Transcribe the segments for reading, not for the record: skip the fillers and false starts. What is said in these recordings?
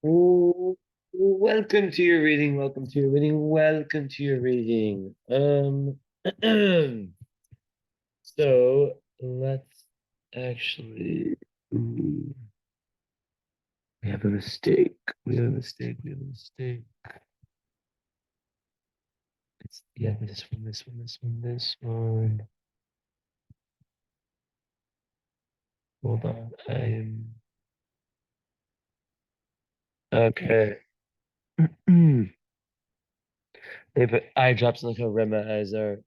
Ooh, welcome to your reading. Welcome to your reading. Welcome to your reading. So let's actually. Ooh, we have a mistake. We have a mistake. We have a mistake. It's yeah, this one, this one, this one, this one. Hold on. I am okay. They put eye drops like a Rema as our.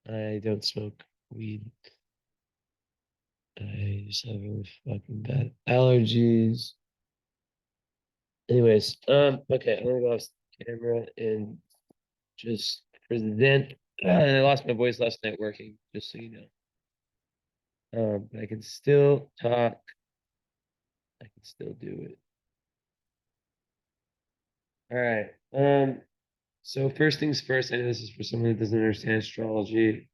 I don't smoke weed. I just have really fucking bad allergies. Anyways, okay, I'm gonna go off camera and just present. I lost my voice last night working, just so you know. But I can still talk. I can still do it. All right. So first things first, I know this is for someone that doesn't understand astrology.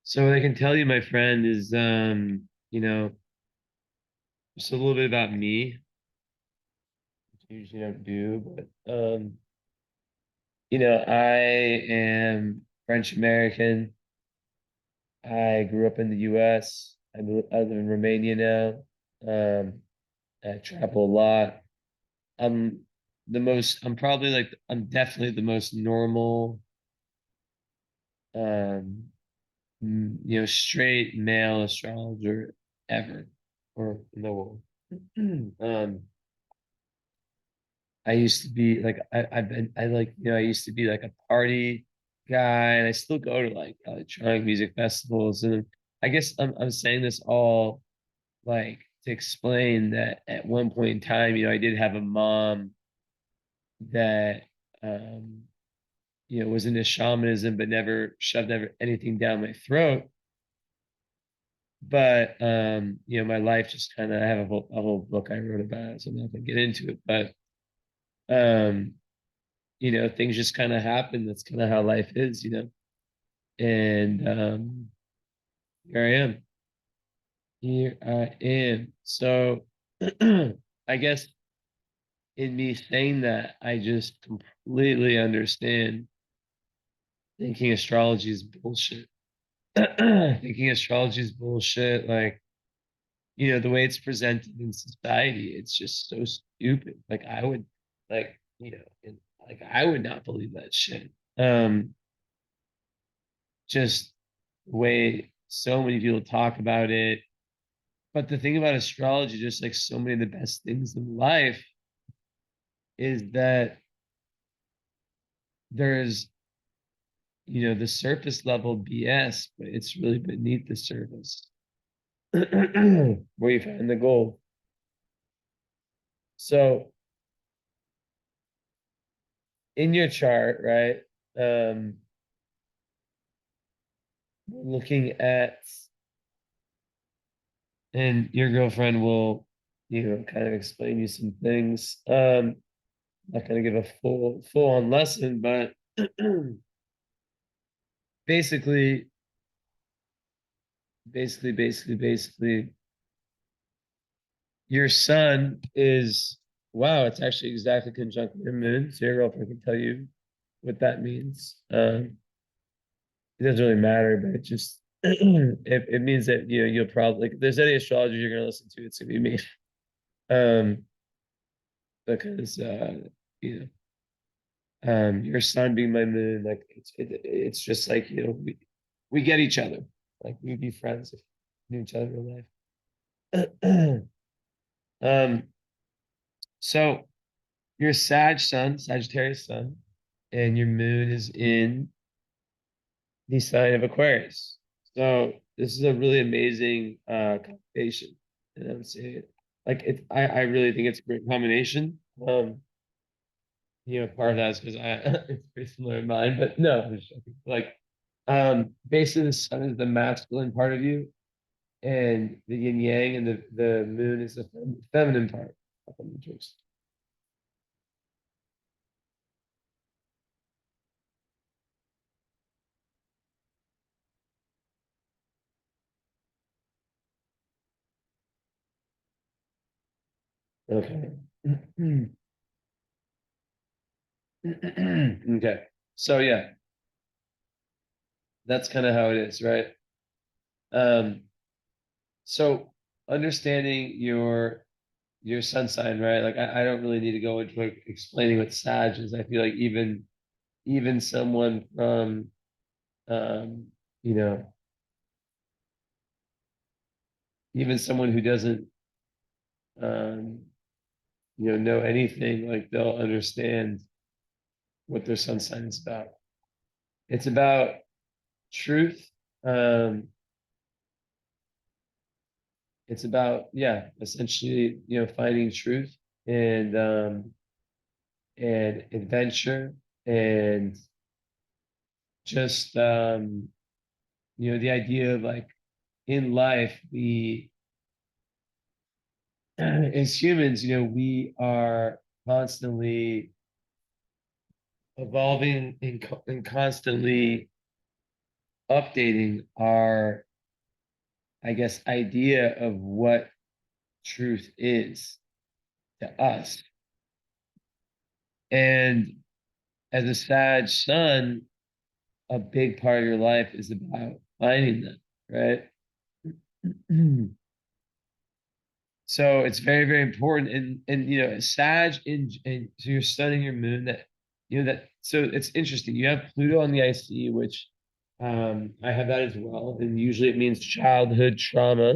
So what I can tell you, my friend, is just a little bit about me, which I usually don't do, but I am French American. I grew up in the US. I live in Romania now. I travel a lot. I'm I'm definitely the most normal, um, straight male astrologer ever or in the world. Um, I used to be like, I've been, I like, I used to be like a party guy and I still go to like electronic music festivals. And I guess I'm saying this all like to explain that at one point in time, I did have a mom that um, was into shamanism, but never shoved anything down my throat. But my life just kind of I have a whole book I wrote about it, so I'm not gonna get into it. But um, things just kind of happen. That's kind of how life is. And here I am. Here I am. So I guess in me saying that, I just completely understand thinking astrology is bullshit. Thinking astrology is bullshit. Like, the way it's presented in society, it's just so stupid. Like, I would, like, like, I would not believe that shit. Just the way so many people talk about it. But the thing about astrology, just like so many of the best things in life, is that there's the surface level BS, but it's really beneath the surface where you find the gold. So in your chart, right? Looking at, and your girlfriend will, kind of explain you some things. Not gonna give a full on lesson, but basically, basically, your sun is wow, it's actually exactly conjunct your moon. So your girlfriend can tell you what that means. It doesn't really matter, but it just it means that you'll probably like if there's any astrologer you're gonna listen to, it's gonna be me. Um, because you your sun being my moon, like it's just like we get each other, like we'd be friends if we knew each other in real life. um, so your Sagittarius sun, and your moon is in the sign of Aquarius. So this is a really amazing combination. And I would say like I really think it's a great combination. Part of that is because I it's pretty similar to mine, but no, I'm just joking. Like basically the sun is the masculine part of you and the yin yang and the moon is the feminine part of the matrix. Okay. Okay. So yeah, that's kind of how it is, right? Um, so understanding your sun sign, right? Like I don't really need to go into like, explaining what Sag is. I feel like even someone from um, you know, even someone who doesn't um, know anything, like they'll understand what their sun sign is about. It's about truth. Um, it's about, yeah, essentially, finding truth and adventure and just the idea of like in life we as humans, we are constantly evolving and constantly updating our, I guess, idea of what truth is to us. And as a Sag son, a big part of your life is about finding them, right? So it's very, very important. And Sag in so you're studying your moon that that so it's interesting. You have Pluto on the IC, which I have that as well. And usually it means childhood trauma,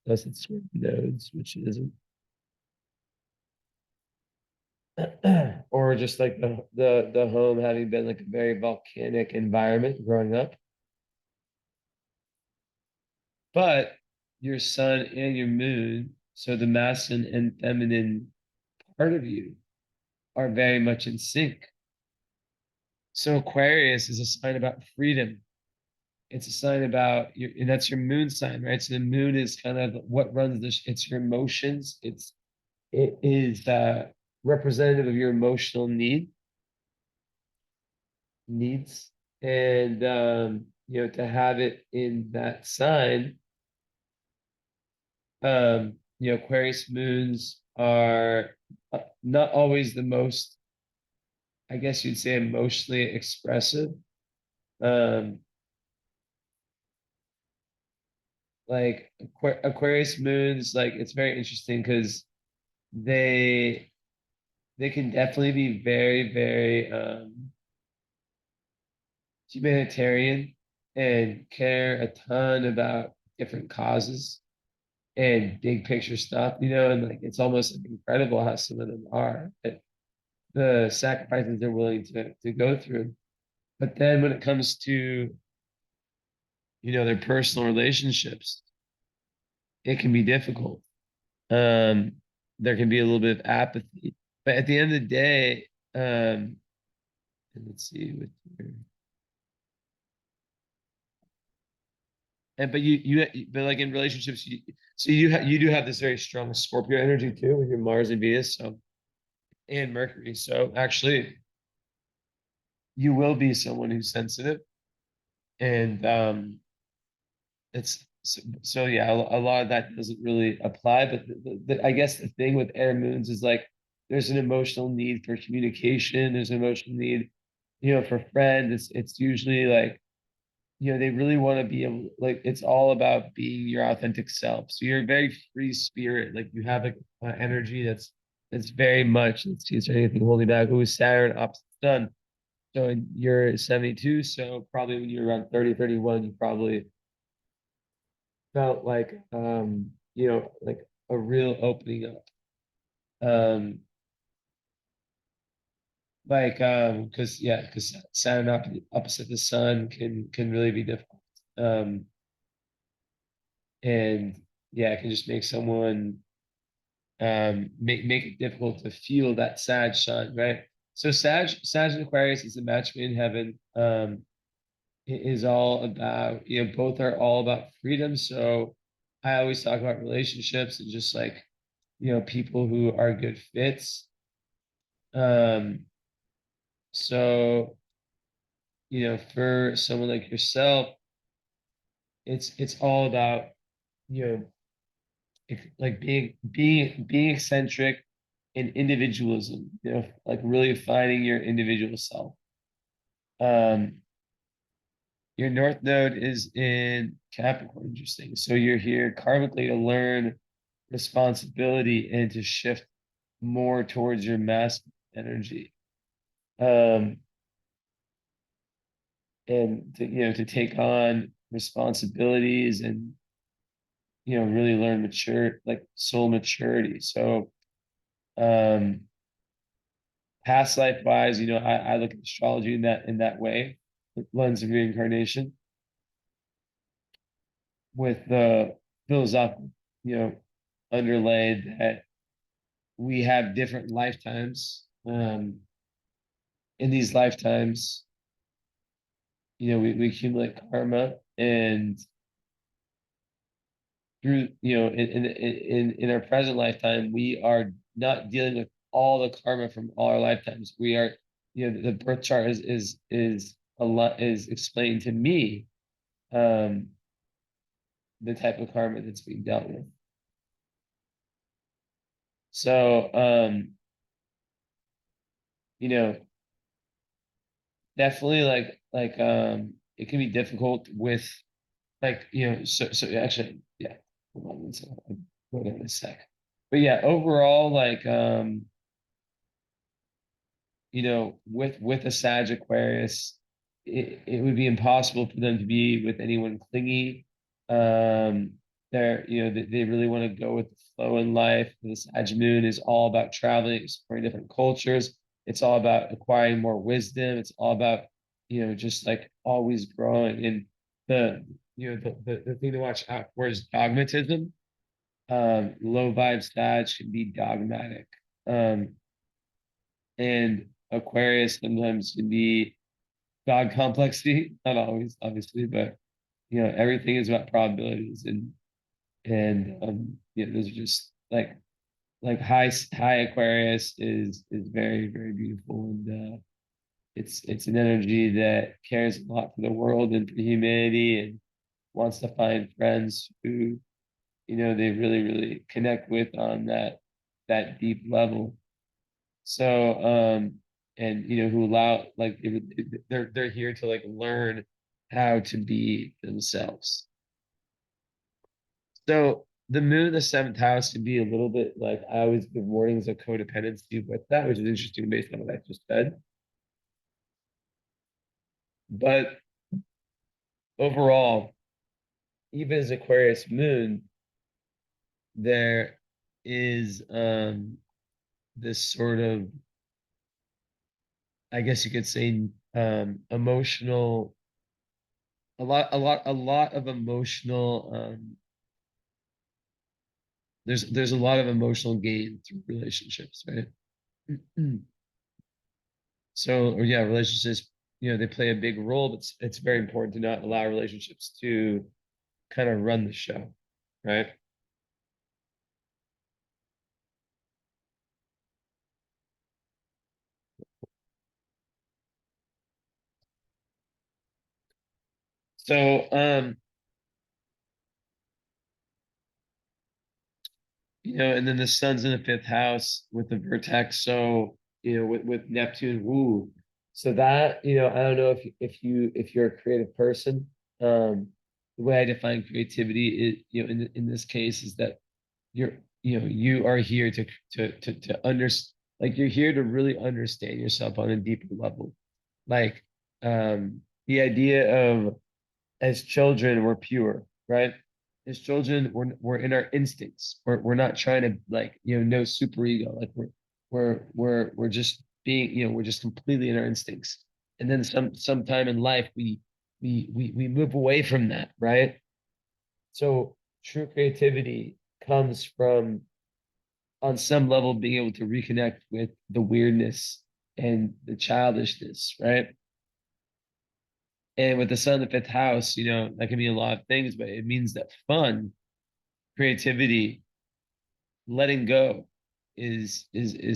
unless it's nodes, which it isn't. Or just like the home having been like a very volcanic environment growing up. But your sun and your moon, so the masculine and feminine part of you are very much in sync. So Aquarius is a sign about freedom. It's a sign about your, and that's your moon sign, right? So the moon is kind of what runs this. It's your emotions. It is representative of your emotional needs, and to have it in that sign, Aquarius moons are not always the most, I guess you'd say, emotionally expressive. Um, like Aquarius moons, like it's very interesting because they they can definitely be very, very humanitarian and care a ton about different causes and big picture stuff, and like it's almost like incredible how some of them are, the sacrifices they're willing to go through. But then when it comes to, their personal relationships, it can be difficult. Um, there can be a little bit of apathy. But at the end of the day, and let's see with your, and but like in relationships, so you do have this very strong Scorpio energy too with your Mars and Venus, so and Mercury. So actually, you will be someone who's sensitive, and so yeah, a lot of that doesn't really apply. But I guess the thing with air moons is like there's an emotional need for communication. There's an emotional need, for friends. It's usually like they really want to be able, like, it's all about being your authentic self. So you're a very free spirit. Like you have energy that's very much, let's see, is there anything holding back? Ooh, Saturn opposite Sun. So you're 72. So probably when you're around 30, 31, you probably felt like, like a real opening up. Um, because yeah, because Saturn opposite the Sun can really be difficult. Um, and yeah, it can just make someone make it difficult to feel that Sag sun, right? So Sag and Aquarius is a match made in heaven. It is all about, both are all about freedom. So I always talk about relationships and just like, people who are good fits. Um, so, for someone like yourself, it's all about, you know, like being eccentric and individualism, like really finding your individual self. Um, your North Node is in Capricorn, interesting. So you're here karmically to learn responsibility and to shift more towards your masculine energy. Um, and to take on responsibilities and really learn like soul maturity. So um past life wise, I look at astrology in that way, with lens of reincarnation, with the philosophical, underlaid that we have different lifetimes. In these lifetimes, we accumulate karma, and through in our present lifetime, we are not dealing with all the karma from all our lifetimes. We are, the birth chart is a lot is explained to me, um the type of karma that's being dealt with. So you know definitely, it can be difficult with, like, so actually, yeah, hold on one second. I'll go in a sec. But yeah, overall, like, with a Sag Aquarius, it would be impossible for them to be with anyone clingy. Um, they really want to go with the flow in life. The Sag Moon is all about traveling, exploring different cultures. It's all about acquiring more wisdom. It's all about, just like always growing. And the thing to watch out for is dogmatism. Low vibe Sag can be dogmatic. Um, and Aquarius sometimes can be God complexity, not always, obviously, but everything is about probabilities, and those are just like high Aquarius is very, very beautiful, and it's an energy that cares a lot for the world and for humanity, and wants to find friends who they really, really connect with on that deep level. So, and who allow, like, they're here to like learn how to be themselves. So the moon in the seventh house can be a little bit like, I always give warnings of codependency with that, which is interesting based on what I just said. But overall, even as Aquarius moon, there is this sort of, I guess you could say, emotional, a lot of emotional, there's a lot of emotional gain through relationships, right? So, or yeah, relationships, they play a big role, but it's very important to not allow relationships to kind of run the show, right? So, and then the sun's in the fifth house with the vertex. So, with Neptune, woo. So that, I don't know if you're a creative person. The way I define creativity is, in this case, is that you are here to understand, like, you're here to really understand yourself on a deeper level. Like, the idea of, as children, we're pure, right? As children, we're in our instincts. We're not trying to, like, no super ego. Like, we're just being, we're just completely in our instincts. And then sometime in life, we move away from that, right? So true creativity comes from, on some level, being able to reconnect with the weirdness and the childishness, right? And with the sun in the fifth house, that can mean a lot of things, but it means that fun, creativity, letting go is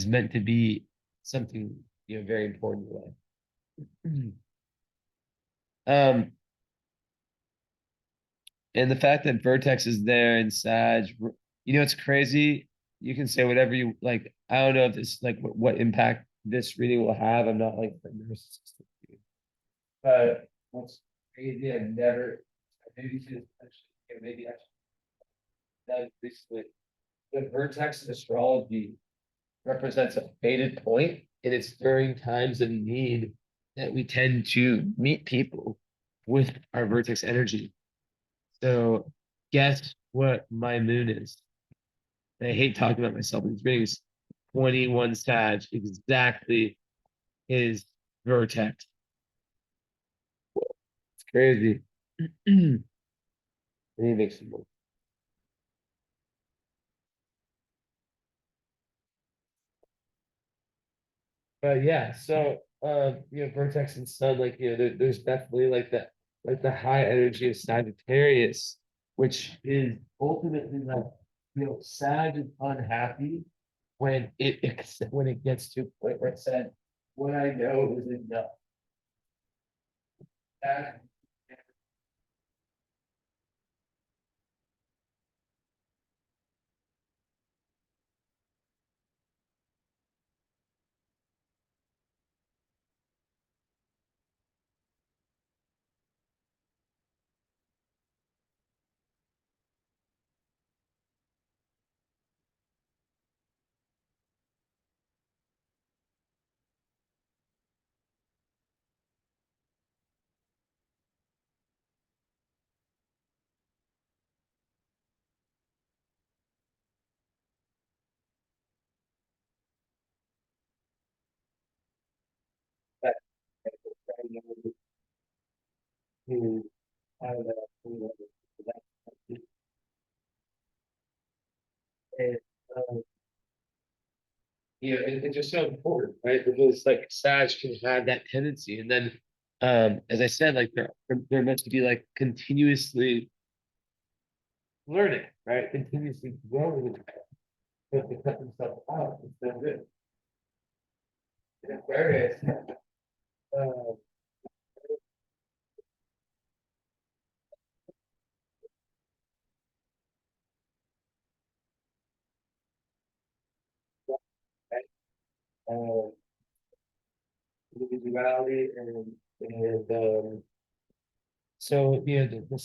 meant to be something, very important in life. Um, and the fact that Vertex is there in Sag, It's crazy. You can say whatever you like. I don't know if this like what impact this reading will have. I'm not like the narcissistic, but what's crazy, I've never, maybe just actually, yeah, maybe actually, that recently, the vertex of astrology represents a fated point, and it's during times of need that we tend to meet people with our vertex energy. So, guess what my moon is? And I hate talking about myself in these meetings. 21 Sag, exactly his vertex. It's crazy. And he makes some more. But yeah, so Vertex and Sun, like there's definitely like the high energy of Sagittarius, which is ultimately like Sag is unhappy when when it gets to a point where it said, "What I know is enough." That, that, I know who I don't know that, and, um, it's just so important, right? Because like Sag can have that tendency, and then, as I said, like they're meant to be like continuously learning, right? Continuously growing, but to cut themselves out, it's no good. In Aquarius, uh, right? Uh, Individuality and so the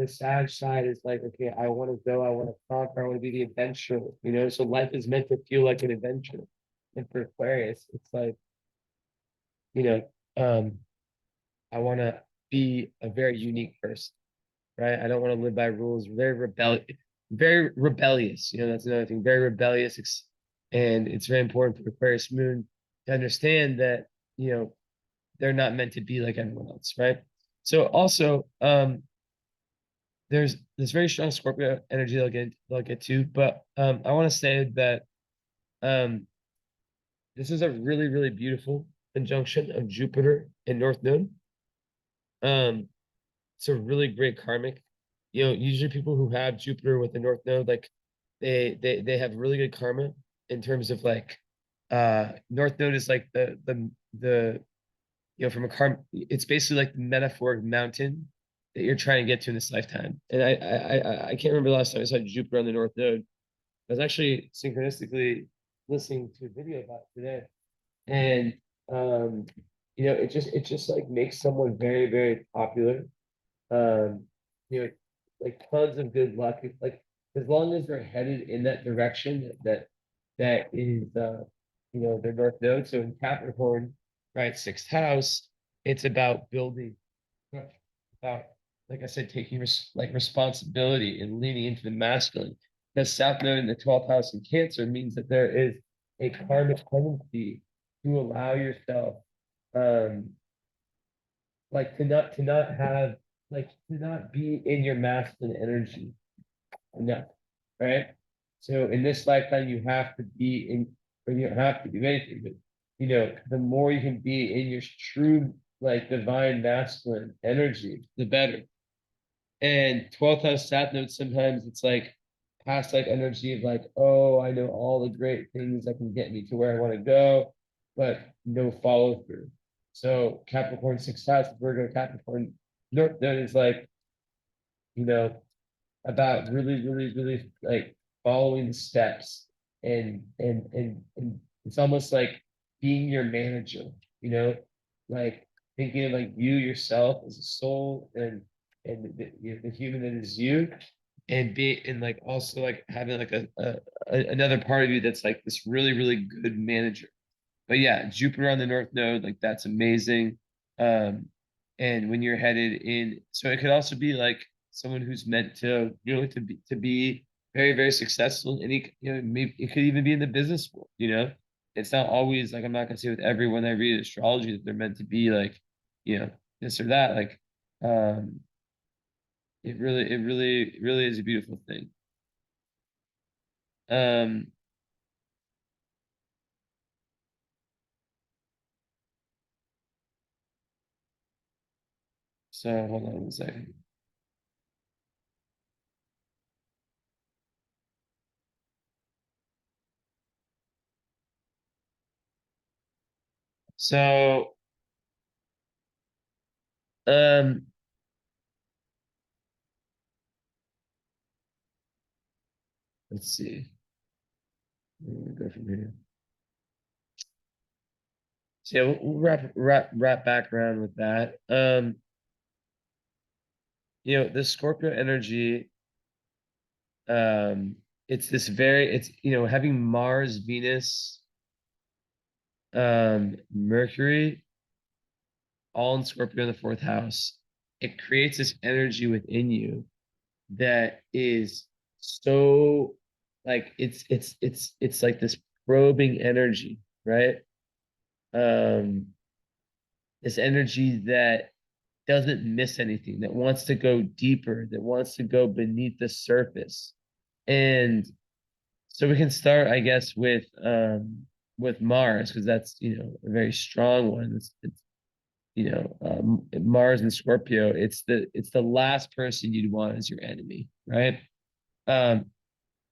Sag side is like, okay, I want to go, I want to conquer, I want to be the adventurer, so life is meant to feel like an adventure. And for Aquarius, it's like, you know, um, I want to be a very unique person, right? I don't want to live by rules, very rebellious. That's another thing, very rebellious. And it's very important for Aquarius moon to understand that, you know, they're not meant to be like everyone else, right? So also, there's this very strong Scorpio energy they'll get to, but I want to say that um this is a really, really beautiful conjunction of Jupiter and North Node. Um, it's a really great karmic. Usually people who have Jupiter with the North Node, like they have really good karma in terms of like North Node is like the from a it's basically like the metaphoric mountain that you're trying to get to in this lifetime. And I can't remember the last time I saw Jupiter on the North Node. I was actually synchronistically listening to a video about it today, and um, it just like makes someone very, very popular. Um, you know, like tons of good luck. Like as long as they're headed in that direction, that is their North Node. So in Capricorn, right, sixth house, it's about building, about, like I said, taking responsibility and leaning into the masculine. The South Node in the 12th house in Cancer means that there is a karmic tendency to allow yourself, um, like to not have, like to not be in your masculine energy enough, right? So in this lifetime, you have to be in, or you don't have to do anything, but the more you can be in your true, like divine masculine energy, the better. And 12th house South Node, sometimes it's like past like energy of like, oh, I know all the great things that can get me to where I want to go, but no follow through. So Capricorn sixth house, Virgo, Capricorn, North Node is like, you know, about really, really, really like following the steps and it's almost like being your manager, you know, like thinking of like you yourself as a soul and the human that is you and be and like also like having like another part of you that's like this really really good manager. But yeah, Jupiter on the North Node, like that's amazing. Um, and when you're headed in, so it could also be like someone who's meant to, you know, to be very, very successful. And you know, maybe it could even be in the business world, you know. It's not always like I'm not gonna say with everyone I read astrology that they're meant to be like, you know, this or that. Like, um, really is a beautiful thing. Um, so hold on one second. So, um, let's see. Where do we go from here? So yeah, we'll wrap back around with that. You know, the Scorpio energy, um, it's this very, it's, you know, having Mars, Venus, Mercury, all in Scorpio in the fourth house, it creates this energy within you that is so like it's like this probing energy, right? Um, this energy that doesn't miss anything, that wants to go deeper, that wants to go beneath the surface. And so we can start, I guess, with Mars, because that's, you know, a very strong one. It's you know, Mars and Scorpio, it's the last person you'd want as your enemy, right? Um,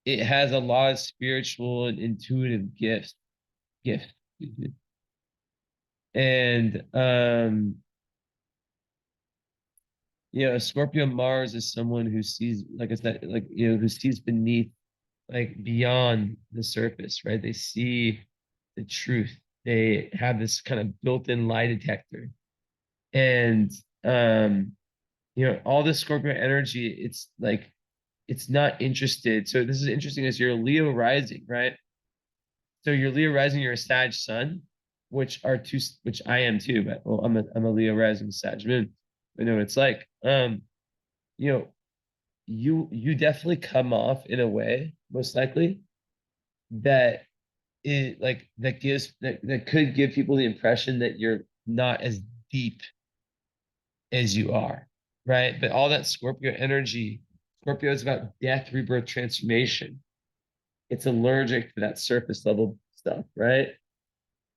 it has a lot of spiritual and intuitive gifts. And you know, Scorpio Mars is someone who sees, like I said, like, you know, who sees beneath, like beyond the surface, right? They see the truth. They have this kind of built-in lie detector. And you know, all this Scorpio energy, it's like it's not interested. So this is interesting as you're a Leo rising, right? So you're Leo rising, you're a Sag sun, which are two, which I am too, but well, I'm a Leo rising Sag moon. I know what it's like. You know, you definitely come off in a way, most likely, that it like that gives that could give people the impression that you're not as deep as you are, right? But all that Scorpio energy, Scorpio is about death, rebirth, transformation. It's allergic to that surface level stuff, right?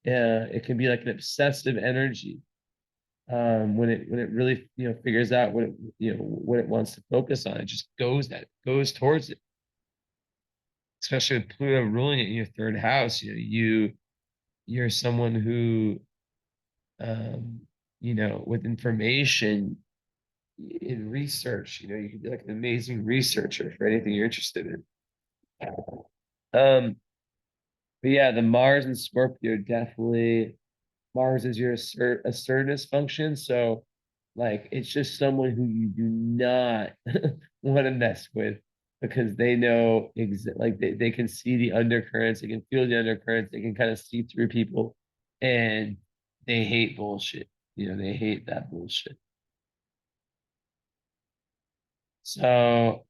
Yeah, it can be like an obsessive energy when it really, you know, figures out what it, you know, what it wants to focus on. It just goes towards it. Especially with Pluto ruling it in your third house, you know, you're someone who um, you know, with information in research, you know, you can be like an amazing researcher for anything you're interested in. Um, but yeah, the Mars and Scorpio definitely. Mars is your assertiveness function, so like it's just someone who you do not want to mess with because they know like they can see the undercurrents, they can feel the undercurrents, they can kind of see through people, and they hate bullshit. You know, they hate that bullshit. So,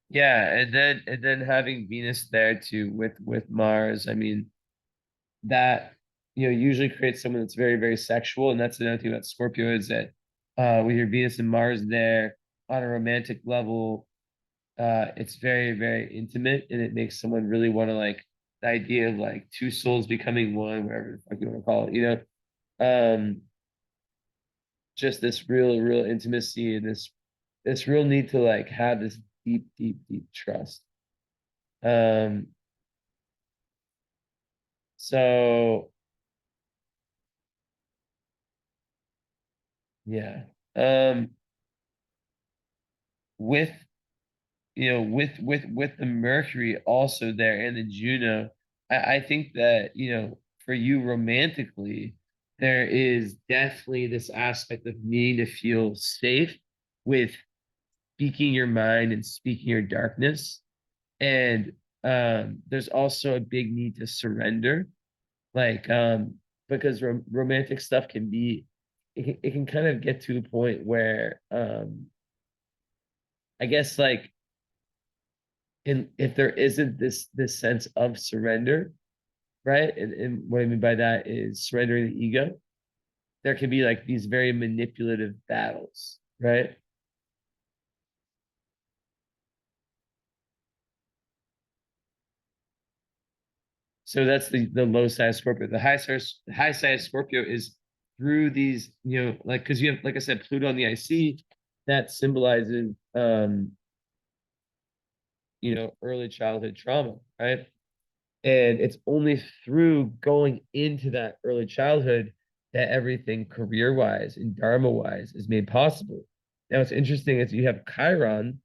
yeah, and then having Venus there too with Mars, I mean, that, you know, usually creates someone that's very, very sexual. And that's another thing about Scorpio is that with your Venus and Mars there on a romantic level, it's very, very intimate and it makes someone really want to like the idea of like two souls becoming one, whatever the fuck you want to call it, you know. Um, just this real, real intimacy and this real need to like have this deep, deep, deep trust. Um, so yeah. um, with with the Mercury also there and the Juno, I think that, for you romantically, there is definitely this aspect of needing to feel safe with speaking your mind and speaking your darkness. And there's also a big need to surrender, like because romantic stuff can be, it can kind of get to a point where I guess like, and if there isn't this sense of surrender, right? And what I mean by that is surrendering the ego. There can be like these very manipulative battles, right? So that's the low side Scorpio. The high side Scorpio is through these, like, because you have, like I said, Pluto on the IC, that symbolizes early childhood trauma, right? And it's only through going into that early childhood that everything career wise and Dharma wise is made possible. Now, what's interesting is you have Chiron,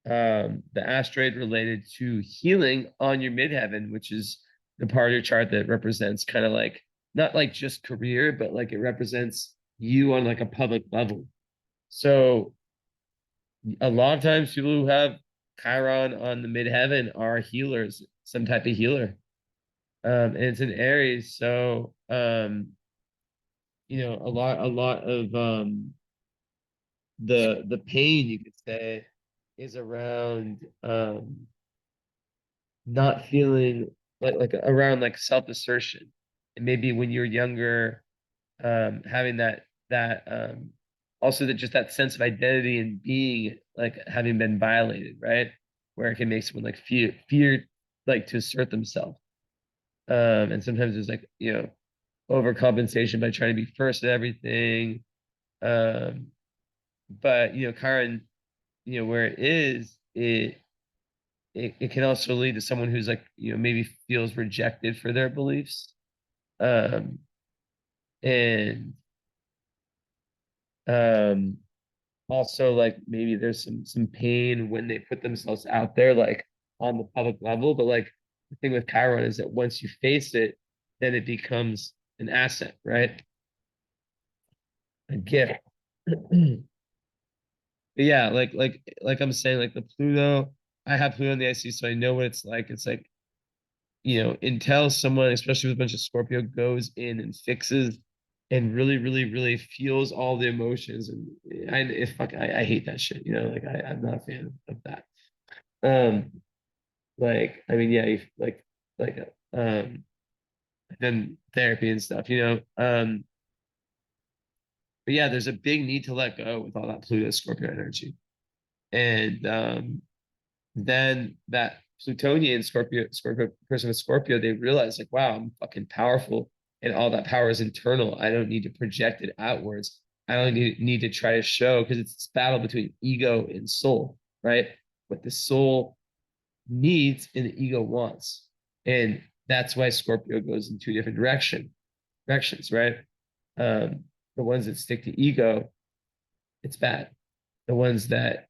the asteroid related to healing on your midheaven, which is the part of your chart that represents kind of like, not like just career, but like it represents you on like a public level. So a lot of times people who have Chiron on the midheaven are healers, some type of healer. And it's in Aries, so a lot of the pain, you could say, is around not feeling like around like self-assertion. And maybe when you're younger, having that also that just that sense of identity and being like having been violated, right? Where it can make someone like fear like to assert themselves. And sometimes there's like, overcompensation by trying to be first at everything. Um, but Chiron, where it is, it can also lead to someone who's like, maybe feels rejected for their beliefs. Um, and um, also like maybe there's some pain when they put themselves out there like on the public level. But like the thing with Chiron is that once you face it, then it becomes an asset, right? A gift. But yeah, like I'm saying, like the Pluto, I have Pluto in the IC, so I know what it's like. It's like, until someone, especially with a bunch of Scorpio, goes in and fixes and really, really, really feels all the emotions. And I hate that shit, like I'm not a fan of that. Um, like, I mean, yeah, like then therapy and stuff, but yeah, there's a big need to let go with all that Pluto Scorpio energy. And then that Plutonian Scorpio person with Scorpio, they realize like, wow, I'm fucking powerful, and all that power is internal. I don't need to project it outwards. I don't need to try to show, because it's this battle between ego and soul, right? What the soul needs and the ego wants, and that's why Scorpio goes in two different directions, right? The ones that stick to ego, it's bad. The ones that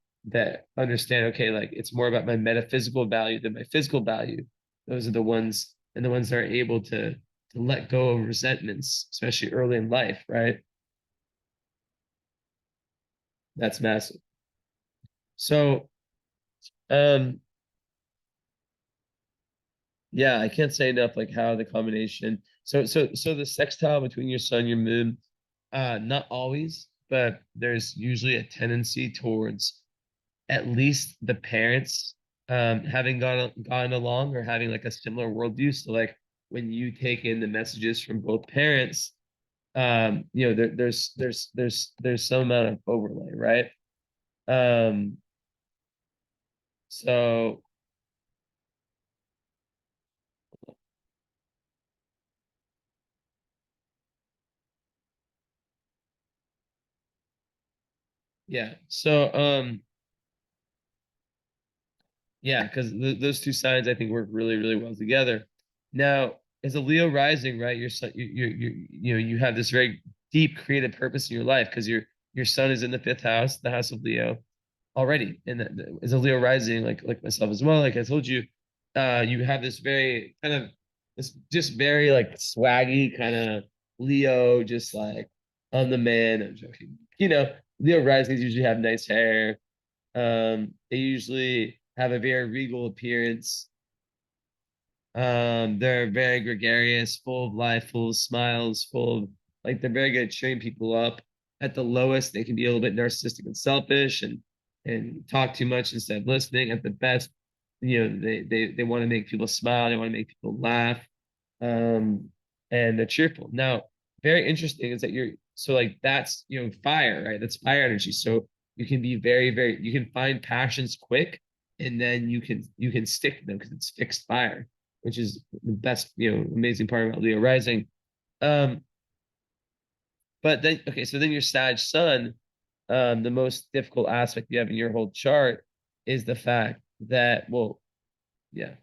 understand, okay, like it's more about my metaphysical value than my physical value, those are the ones, and the ones that are able to let go of resentments, especially early in life, right? That's massive. So um yeah, I can't say enough like how the combination, so the sextile between your sun, your moon, not always, but there's usually a tendency towards at least the parents having gone along or having like a similar worldview. So like when you take in the messages from both parents, there's some amount of overlay, right? Um, so yeah, yeah, because those two signs I think work really, really well together. Now, as a Leo rising, right, you have this very deep creative purpose in your life because your sun is in the fifth house, the house of Leo already, and that is a Leo rising, like myself as well. Like I told you, you have this very kind of this just very like swaggy kind of Leo, just like I'm the man. I'm joking. Leo risings usually have nice hair. They usually have a very regal appearance. They're very gregarious, full of life, full of smiles, full of like they're very good at cheering people up. At the lowest, they can be a little bit narcissistic and selfish and talk too much instead of listening. At the best, they want to make people smile, they want to make people laugh. Um, and they're cheerful. Now, very interesting is that you're so like that's fire, right? That's fire energy. So you can be very, very you can find passions quick and then you can stick to them because it's fixed fire, which is the best, amazing part about Leo rising. Um, but then okay, so then your Sag Sun, the most difficult aspect you have in your whole chart is the fact that, well, yeah,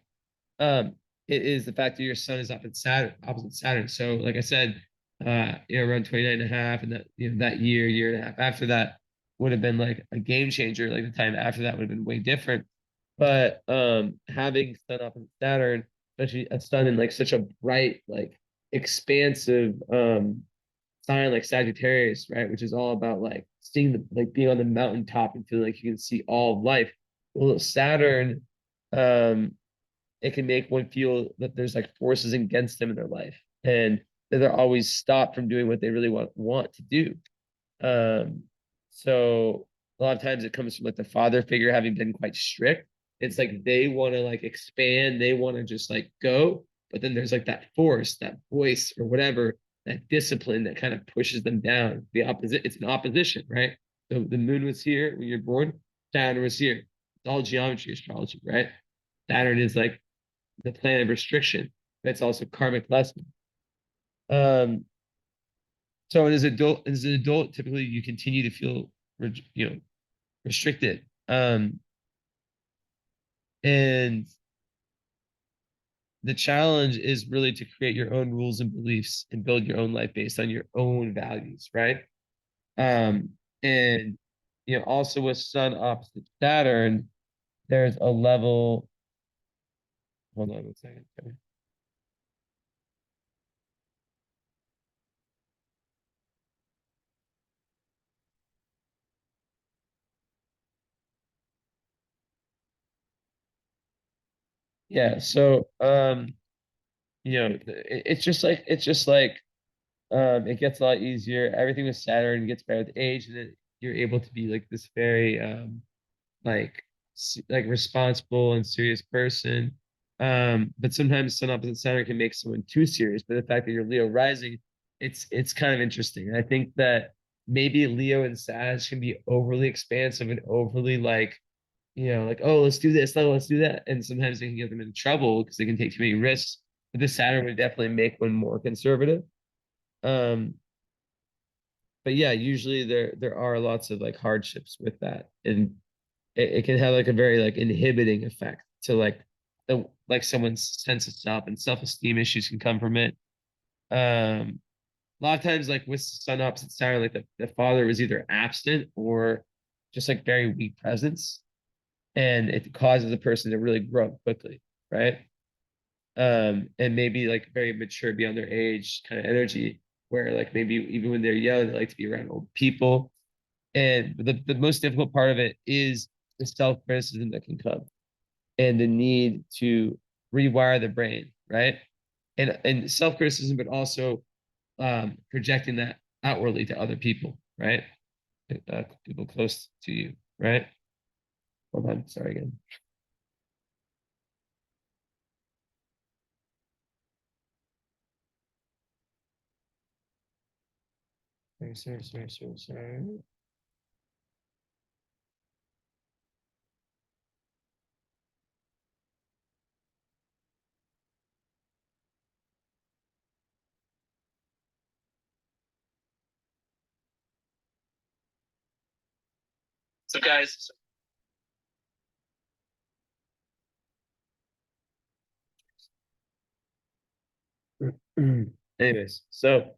um, it is the fact that your sun is opposite Saturn. So, like I said, around 29 and a half, and that that year and a half after that would have been like a game changer. Like the time after that would have been way different. But having sun opposite Saturn, especially a sun in like such a bright, like expansive sign like Sagittarius, right? Which is all about like seeing the like being on the mountaintop and feeling like you can see all of life. Well, Saturn, um, it can make one feel that there's like forces against them in their life and that they're always stopped from doing what they really want to do. Um, so a lot of times it comes from like the father figure having been quite strict. It's like they want to like expand, they want to just like go, but then there's like that force, that voice or whatever, that discipline that kind of pushes them down. The opposite, it's an opposition, right? So the moon was here when you're born, Saturn was here. It's all geometry astrology, right? Saturn is like the planet of restriction, but it's also karmic lesson. Um, so as an adult, typically you continue to feel, restricted. And the challenge is really to create your own rules and beliefs and build your own life based on your own values, right? Um, and also with Sun opposite Saturn, there's a level. Hold on a second. Yeah, so it's just like it gets a lot easier. Everything with Saturn gets better with age, and then you're able to be like this very like like responsible and serious person. But sometimes Sun opposite Saturn can make someone too serious. But the fact that you're Leo rising, it's kind of interesting. And I think that maybe Leo and Sag can be overly expansive and overly like like, oh, let's do this, no, let's do that. And sometimes they can get them in trouble because they can take too many risks. But the Saturn would definitely make one more conservative. Um, but yeah, usually there are lots of like hardships with that. And it can have like a very like inhibiting effect to like like someone's sense of self and self-esteem issues can come from it. A lot of times like with Sun opposite Saturn, like the father was either absent or just like very weak presence. And it causes a person to really grow up quickly, right? And maybe like very mature beyond their age kind of energy, where like maybe even when they're young, they like to be around old people. And the most difficult part of it is the self-criticism that can come and the need to rewire the brain, right? And self-criticism, but also projecting that outwardly to other people, right? People close to you, right? Hold on, sorry again. Sorry. So guys, anyways, so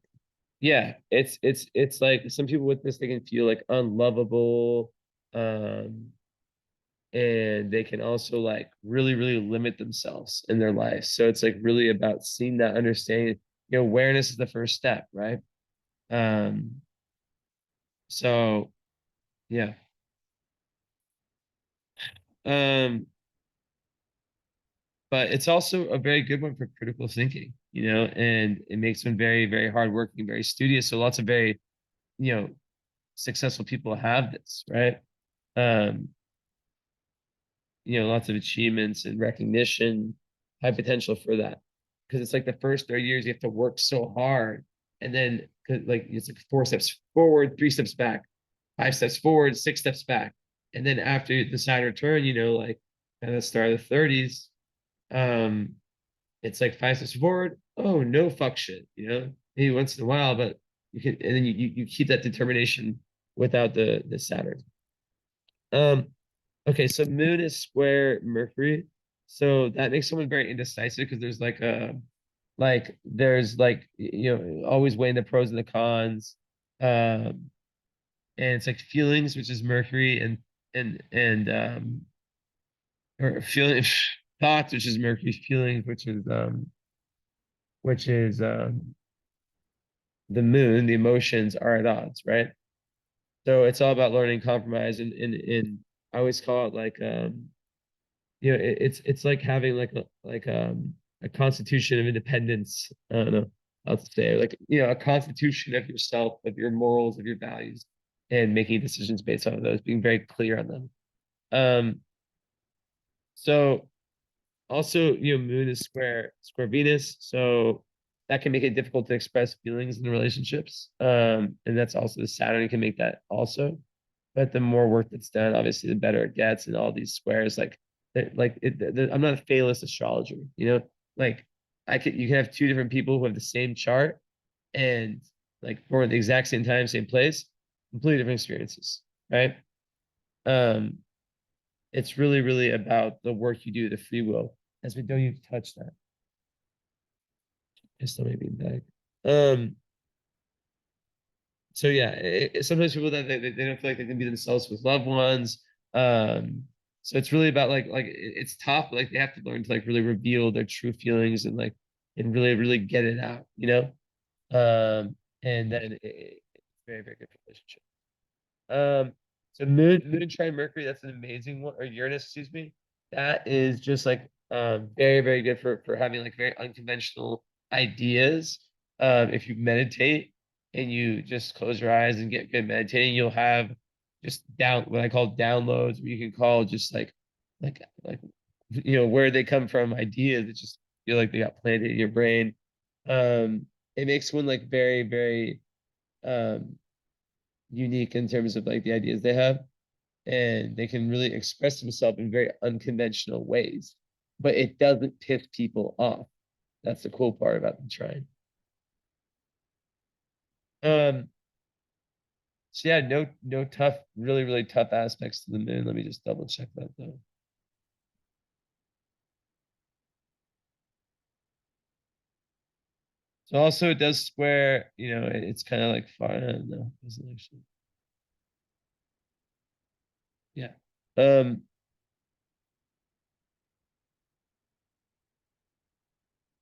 Yeah, it's like some people with this, they can feel like unlovable. Um, and they can also like really, really limit themselves in their life. So it's like really about seeing that, understanding, awareness is the first step, right? Um, so yeah. Um, but it's also a very good one for critical thinking, and it makes them very, very hardworking, very studious. So lots of very, you know, successful people have this, right? Um, lots of achievements and recognition, high potential for that. Because it's like the first 30 years you have to work so hard. And then like it's like 4 steps forward, 3 steps back, 5 steps forward, 6 steps back. And then after the Saturn return, like at the start of the 30s, um, it's like 5 steps forward. Oh, no fuck shit, maybe once in a while, but you can, and then you keep that determination without the Saturn. Um, okay, so Moon is square Mercury, so that makes someone very indecisive because there's there's always weighing the pros and the cons, um, and it's like feelings, which is Mercury, and or feeling thoughts, which is Mercury, feelings, which is the Moon. The emotions are at odds, right? So it's all about learning compromise, and I always call it like it's like having a constitution of independence. I don't know how to say it. Like, a constitution of yourself, of your morals, of your values, and making decisions based on those, being very clear on them. Um, so also, Moon is square Venus, so that can make it difficult to express feelings in relationships. And that's also the Saturn can make that also. But the more work that's done, obviously, the better it gets. And all these squares, I'm not a fatalist astrologer, like you can have two different people who have the same chart and like born at the exact same time, same place, completely different experiences, right? Um, it's really, really about the work you do, the free will. As we don't even touch that. It's still maybe back. Um, so yeah, sometimes people that they don't feel like they can be themselves with loved ones. Um, so it's really about it's tough. Like they have to learn to like really reveal their true feelings and really really get it out. And then it's very very good relationship. So Moon trine Mercury, that's an amazing one, or Uranus, excuse me. That is just like very very good for having like very unconventional ideas. If you meditate and you just close your eyes and get good meditating, you'll have just down what I call downloads, what you can call just like where they come from, ideas that just feel like they got planted in your brain. It makes one like very very um unique in terms of like the ideas they have, and they can really express themselves in very unconventional ways, but it doesn't piss people off. That's the cool part about the trine. um so yeah, no tough, really really tough aspects to the Moon. Let me just double check that though. So also it does square, it's kind of like far, I don't know, it doesn't actually, yeah. um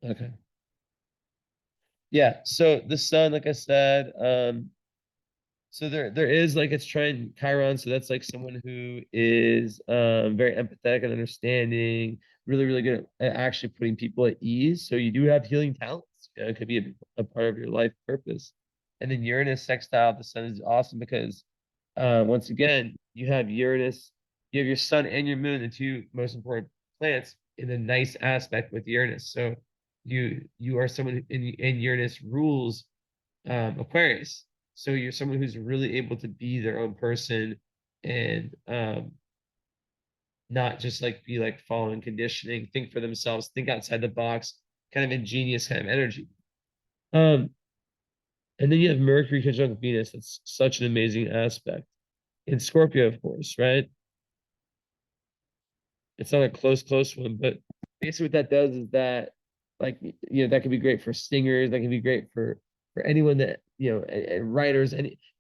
okay, yeah, so the Sun, like I said, so there is like it's trying Chiron, so that's like someone who is very empathetic and understanding, really, really good at actually putting people at ease. So you do have healing talents. It could be a part of your life purpose. And then Uranus sextile the Sun is awesome because once again, you have Uranus, you have your Sun and your Moon, the two most important planets, in a nice aspect with Uranus. So you are someone in Uranus rules Aquarius. So you're someone who's really able to be their own person and not just like be like following conditioning, think for themselves, think outside the box, kind of ingenious kind of energy. Um, and then you have Mercury conjunct Venus. That's such an amazing aspect. In Scorpio, of course, right? It's not a close one, but basically what that does is that, like, that can be great for singers. That can be great for anyone that and writers,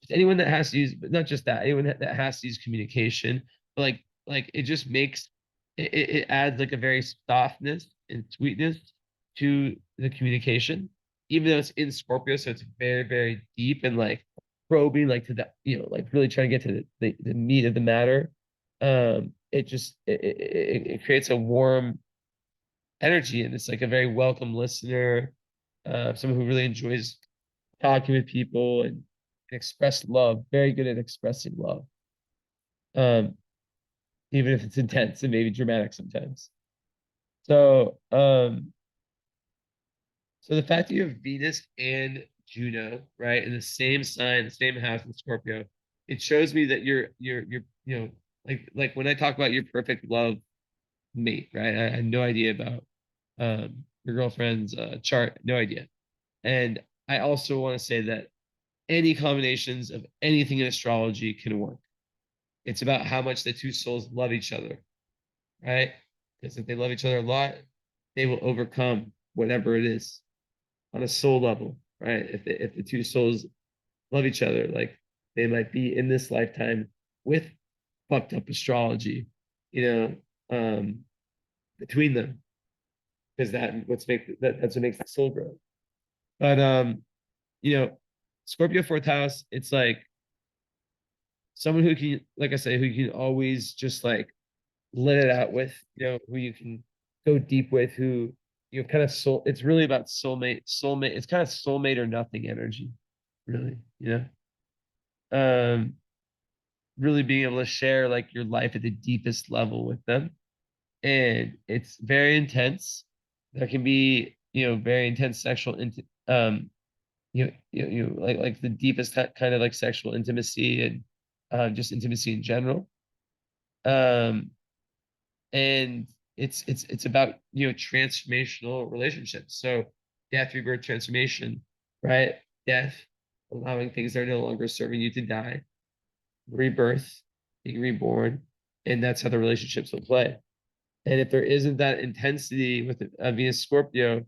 anyone that has to use, but not just that, anyone that has to use communication, but like it just makes it adds like a very softness and sweetness to the communication, even though it's in Scorpio, so it's very, very deep and like probing, like to the, like really trying to get to the meat of the matter. It just it creates a warm energy, and it's like a very welcome listener, someone who really enjoys talking with people and express love, very good at expressing love. Um, Even if it's intense and maybe dramatic sometimes. So, so the fact that you have Venus and Juno, right, in the same sign, the same house in Scorpio, it shows me that you're like when I talk about your perfect love mate, right? I had no idea about your girlfriend's chart, no idea. And I also want to say that any combinations of anything in astrology can work. It's about how much the two souls love each other, right? Because if they love each other a lot, they will overcome whatever it is on a soul level, right? If the two souls love each other, like they might be in this lifetime with fucked up astrology, you know, between them, because that's what makes the soul grow. But Scorpio fourth house, it's like someone who can, like I say, who you can always just like let it out with, who you can go deep with, who kind of soul. It's really about soulmate. It's kind of soulmate or nothing energy, really. Um, really being able to share like your life at the deepest level with them, and it's very intense. There can be very intense sexual like the deepest kind of like sexual intimacy and just intimacy in general. Um, and it's about transformational relationships. So death, rebirth, transformation, right? Death, allowing things that are no longer serving you to die. Rebirth, being reborn, and that's how the relationships will play. And if there isn't that intensity with Venus Scorpio,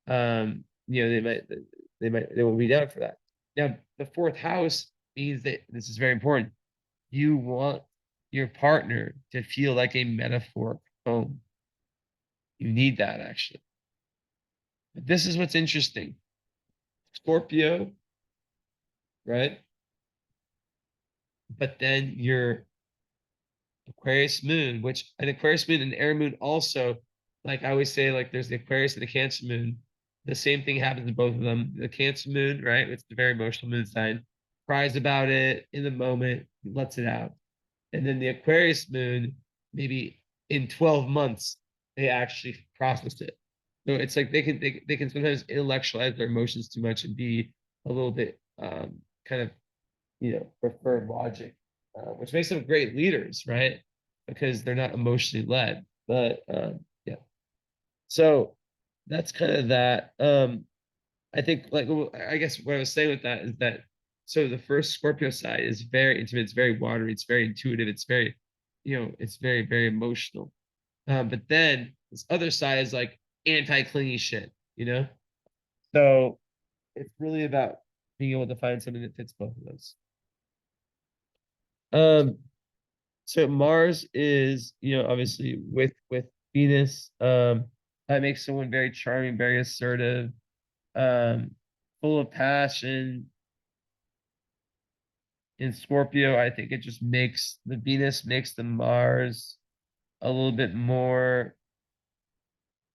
they won't be down for that. Now, the fourth house means that this is very important. You want your partner to feel like a metaphoric home. You need that actually. But this is what's interesting. Scorpio, right? But then your Aquarius moon, which an Aquarius moon and air moon also, like I always say, like there's the Aquarius and the Cancer moon. The same thing happens to both of them. The Cancer moon, right? It's the very emotional moon sign, cries about it in the moment, lets it out. And then the Aquarius moon, maybe in 12 months, they actually process it. So it's like they can sometimes intellectualize their emotions too much and be a little bit kind of prefer logic, which makes them great leaders, right? Because they're not emotionally led. But yeah, so that's kind of that. I think like I guess what I was saying with that is that so the first Scorpio side is very intimate, it's very watery, it's very intuitive, it's very, it's very, very emotional. But then this other side is like anti-clingy shit. So it's really about being able to find something that fits both of those. Um, so Mars is, obviously with Venus, that makes someone very charming, very assertive, um, full of passion. In Scorpio, I think it just makes the Venus makes the Mars a little bit more,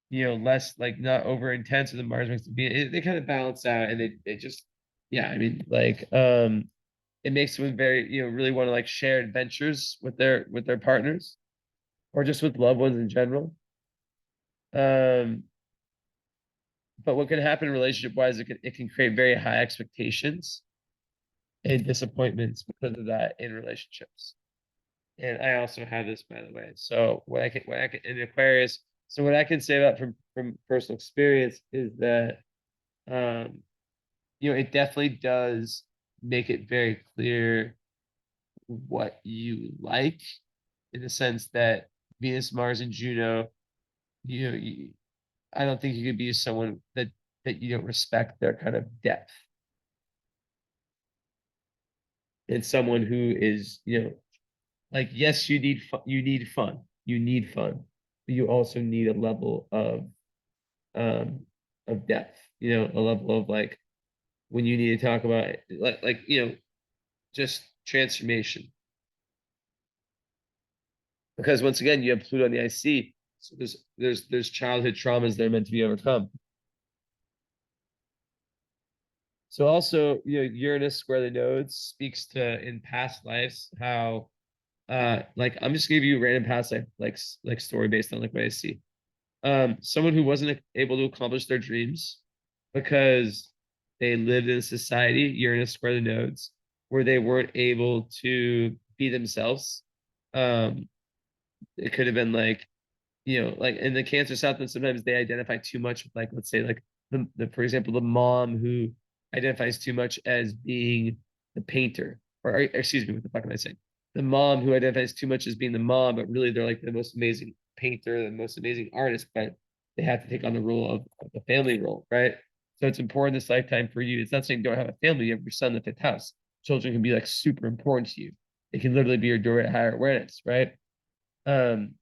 less like not over intense, and the Mars makes the Venus. They kind of balance out, and they just, yeah, I mean, like, it makes them very, really want to like share adventures with their partners, or just with loved ones in general. Um, but what can happen relationship wise, it can create very high expectations and disappointments because of that in relationships. And I also have this, by the way. So what I can in Aquarius. So what I can say about from personal experience is that um, it definitely does make it very clear what you like, in the sense that Venus, Mars, and Juno, you, I don't think you could be someone that you don't respect their kind of depth. and someone who is, like, yes, you need fun, but you also need a level um of depth, a level of like when you need to talk about it, like just transformation. Because once again, you have Pluto on the IC, so there's childhood traumas that are meant to be overcome. So also, Uranus square the nodes speaks to in past lives how like I'm just gonna give you a random past life like story based on like what I see. Someone who wasn't able to accomplish their dreams because they lived in a society, Uranus square the nodes, where they weren't able to be themselves. Um, it could have been like, like in the Cancer South, and sometimes they identify too much with like, let's say like for example, the mom who identifies too much as being the painter, or excuse me, what the fuck am I saying? The mom who identifies too much as being the mom, but really they're like the most amazing painter, the most amazing artist, but they have to take on the role of the family role, right? So it's important this lifetime for you. It's not saying don't have a family, you have your son in the fifth house. Children can be like super important to you. It can literally be your door at higher awareness, right? Um,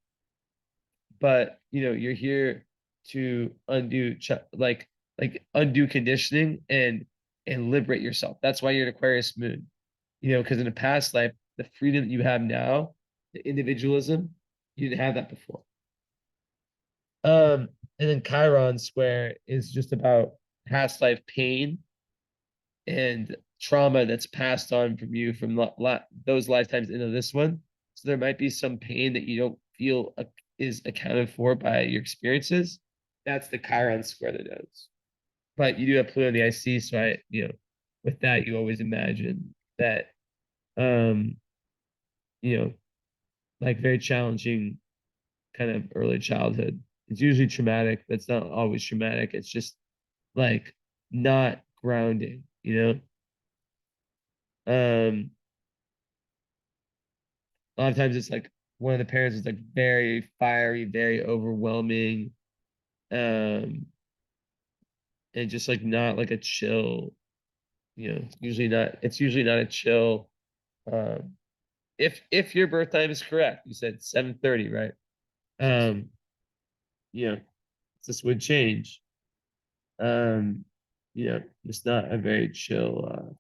but you're here to undo like undo conditioning and liberate yourself. That's why you're an Aquarius moon, because in a past life, the freedom that you have now, the individualism, you didn't have that before. And then Chiron square is just about past life pain and trauma that's passed on from you from those lifetimes into this one. So there might be some pain that you don't feel is accounted for by your experiences. That's the Chiron square that does. But you do have Pluto in the IC, so with that, you always imagine that, um, you know, like very challenging kind of early childhood. It's usually traumatic, but it's not always traumatic. It's just like not grounding, Um, a lot of times it's like one of the parents is like very fiery, very overwhelming, um, and just like not like a chill, it's usually not a chill. Um, if your birth time is correct, you said 7:30, right? Um, you know, this would change. Um, it's not a very chill,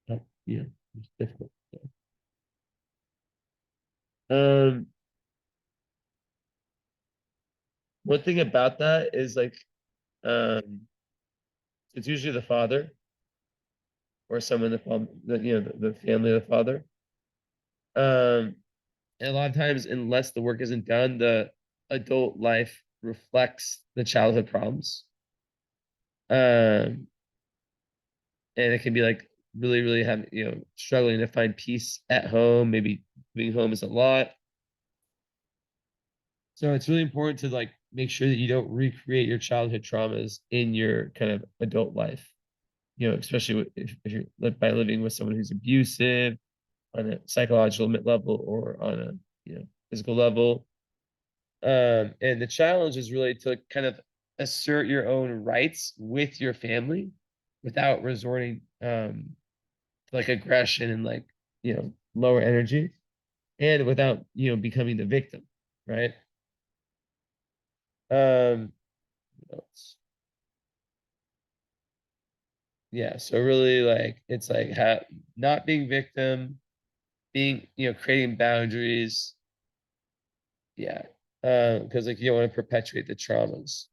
it's difficult. Um, one thing about that is like, um, it's usually the father or someone the family of the father. And a lot of times, unless the work isn't done, the adult life reflects the childhood problems. Um, and it can be like really, really having, struggling to find peace at home. Maybe being home is a lot. So it's really important to like make sure that you don't recreate your childhood traumas in your kind of adult life. Especially if you're by living with someone who's abusive on a psychological level or on a physical level. And the challenge is really to kind of assert your own rights with your family without resorting to like aggression and like lower energy, and without becoming the victim, right? What else? Yeah, so really like it's like not being victim, being creating boundaries. Yeah. Because like you don't want to perpetuate the traumas.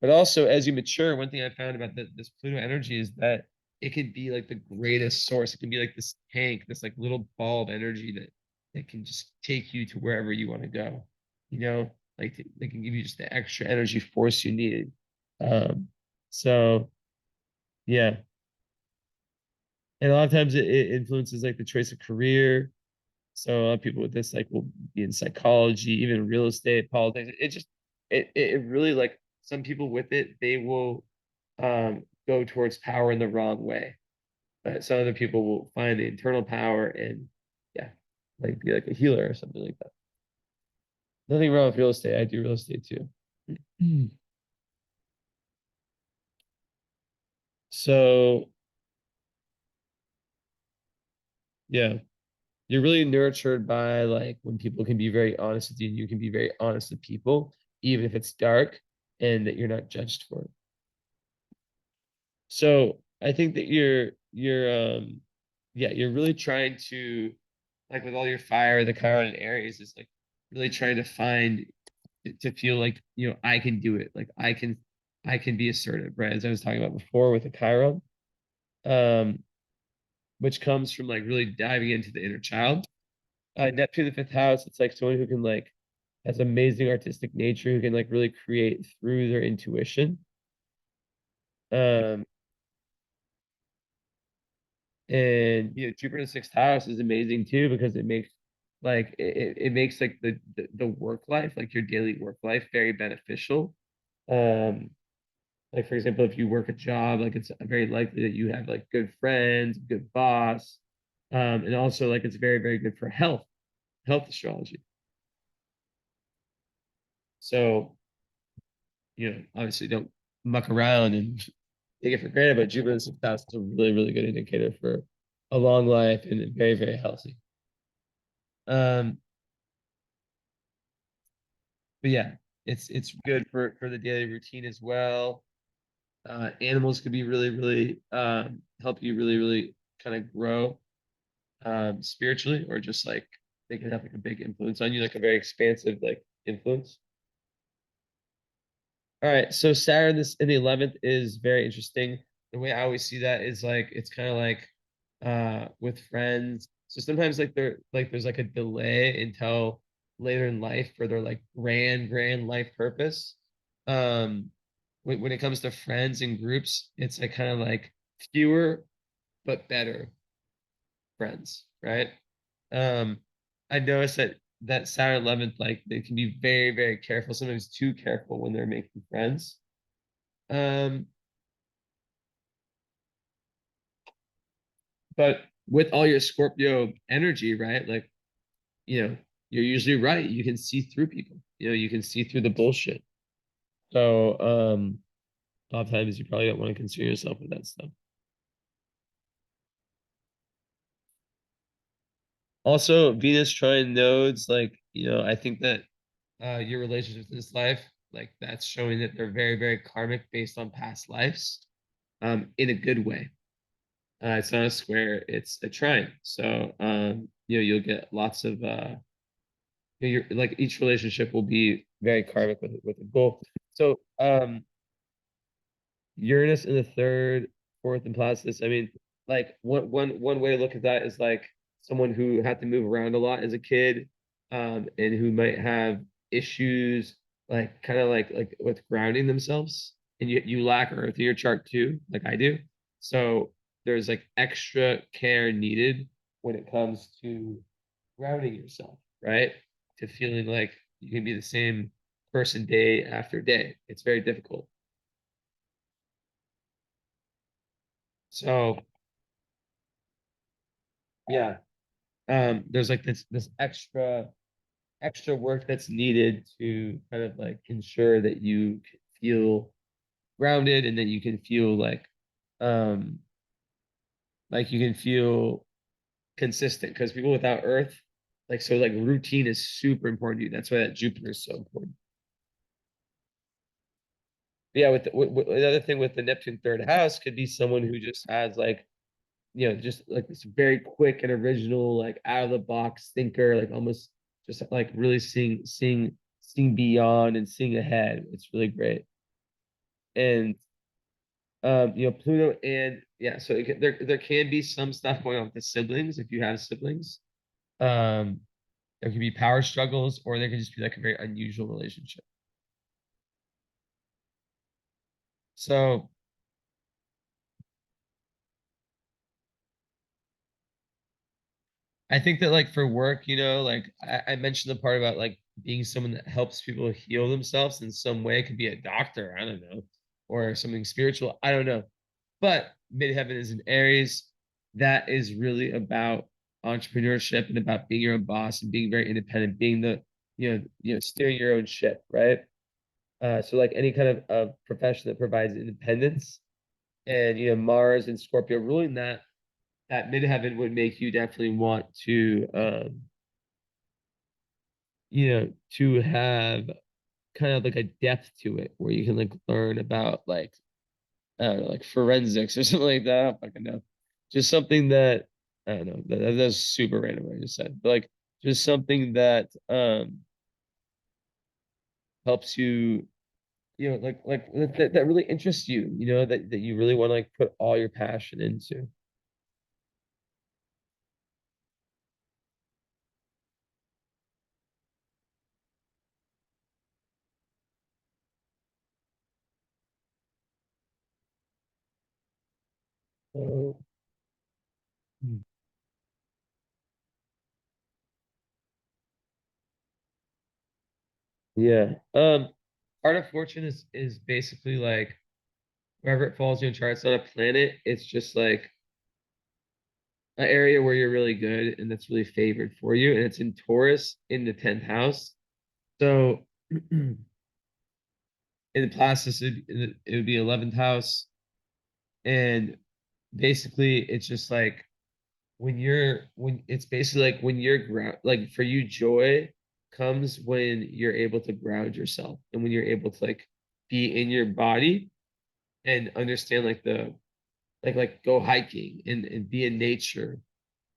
But also, as you mature, one thing I found about this Pluto energy is that it can be like the greatest source. It can be like this tank, this like little ball of energy that can just take you to wherever you want to go. Like they can give you just the extra energy force you need. Um, so yeah, and a lot of times it influences like the choice of career. So a lot of people with this like will be in psychology, even real estate, politics. It really like some people with it, they will go towards power in the wrong way. But some other people will find the internal power and yeah, like be like a healer or something like that. Nothing wrong with real estate. I do real estate too. So Yeah. You're really nurtured by like when people can be very honest with you and you can be very honest with people, even if it's dark and that you're not judged for it. So I think that you're yeah, you're really trying to like with all your fire, the Chiron and Aries is like really trying to find to feel like, I can do it. Like I can be assertive, right? As I was talking about before with the Chiron, um, which comes from like really diving into the inner child. Neptune, the fifth house, it's like someone who can like has amazing artistic nature, who can like really create through their intuition. Um, and Jupiter in the sixth house is amazing too because it makes like it makes like the work life, like your daily work life, very beneficial. Um, like for example, if you work a job, like it's very likely that you have like good friends, good boss, and also like it's very, very good for health astrology. So, obviously don't muck around and take it for granted, but Jupiter in the sixth house is a really, really good indicator for a long life and very, very healthy. Um, but yeah, it's good for the daily routine as well. Animals could be really, really help you really, really kind of grow spiritually, or just like they can have like a big influence on you, like a very expansive like influence. All right, so Saturn this in the 11th is very interesting. The way I always see that is like it's kind of like with friends. So sometimes like there's like a delay until later in life for their like grand life purpose. When it comes to friends and groups, it's like kind of like fewer but better friends, right? Um, I noticed that Saturn 11th, like they can be very, very careful, sometimes too careful when they're making friends. Um, but with all your Scorpio energy, right? Like, you're usually right. You can see through people. You can see through the bullshit. So, a lot of times you probably don't want to concern yourself with that stuff. Also, Venus trine nodes, like, I think that your relationships in this life, like that's showing that they're very, very karmic based on past lives, in a good way. It's not a square, it's a trine. So, you'll get lots of you're like each relationship will be very karmic with a goal. So, Uranus in the third, fourth, and Placidus. I mean, like one way to look at that is like someone who had to move around a lot as a kid, and who might have issues like kind of like with grounding themselves. And you lack Earth in your chart too, like I do. So there's like extra care needed when it comes to grounding yourself, right? To feeling like you can be the same person day after day. It's very difficult. So yeah, there's like this extra work that's needed to kind of like ensure that you feel grounded and that you can feel um like you can feel consistent because people without Earth, like so like routine is super important to you. That's why that Jupiter is so important. But yeah, with the other thing with the Neptune third house could be someone who just has like just like this very quick and original, like out of the box thinker, like almost just like really seeing beyond and seeing ahead. It's really great. And Pluto and yeah, so there can be some stuff going on with the siblings if you have siblings. Um, there can be power struggles, or there can just be like a very unusual relationship. So I think that like for work, like I mentioned the part about like being someone that helps people heal themselves in some way. It could be a doctor, I don't know, or something spiritual, I don't know. But midheaven is in Aries. That is really about entrepreneurship and about being your own boss and being very independent, being the, steering your own ship, right? So like any kind of profession that provides independence, and Mars and Scorpio ruling that, that midheaven would make you definitely want to to have kind of like a depth to it where you can like learn about like I don't know, like forensics or something like that. I don't fucking know. Just something that I don't know. That's super random what I just said. But like just something that helps you, that really interests you, that you really want to like put all your passion into. So, yeah. Art of Fortune is basically like wherever it falls in your chart, it's not a planet. It's just like an area where you're really good and that's really favored for you. And it's in Taurus in the 10th house. So in the Placidus, it would be 11th house. And basically, it's just like when it's basically like when you're ground, like for you, joy comes when you're able to ground yourself and when you're able to like be in your body and understand like like go hiking and be in nature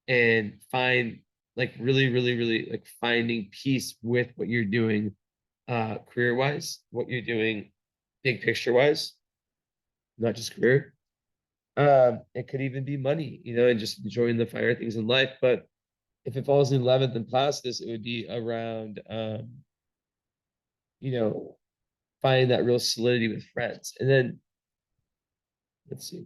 and find like really like finding peace with what you're doing career wise, what you're doing big picture wise, not just career. It could even be money, and just enjoying the finer things in life. But if it falls in 11th and Placidus, it would be around you know, finding that real solidity with friends. And then let's see.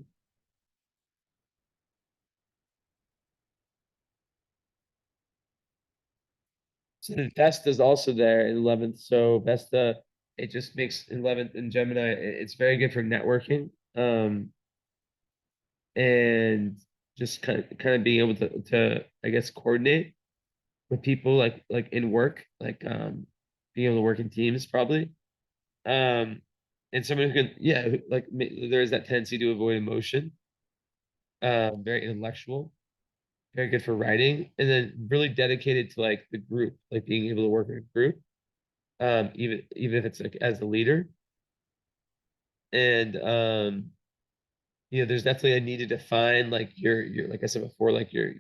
So the Vesta is also there in 11th. So Vesta, it just makes 11th in Gemini. It's very good for networking. And just kind of being able to I guess coordinate with people like in work, like being able to work in teams probably. Um and someone who can like there is that tendency to avoid emotion. Very intellectual, very good for writing, and then really dedicated to like the group, like being able to work in a group, even if it's like as a leader. And there's definitely a need to define like your like I said before, like your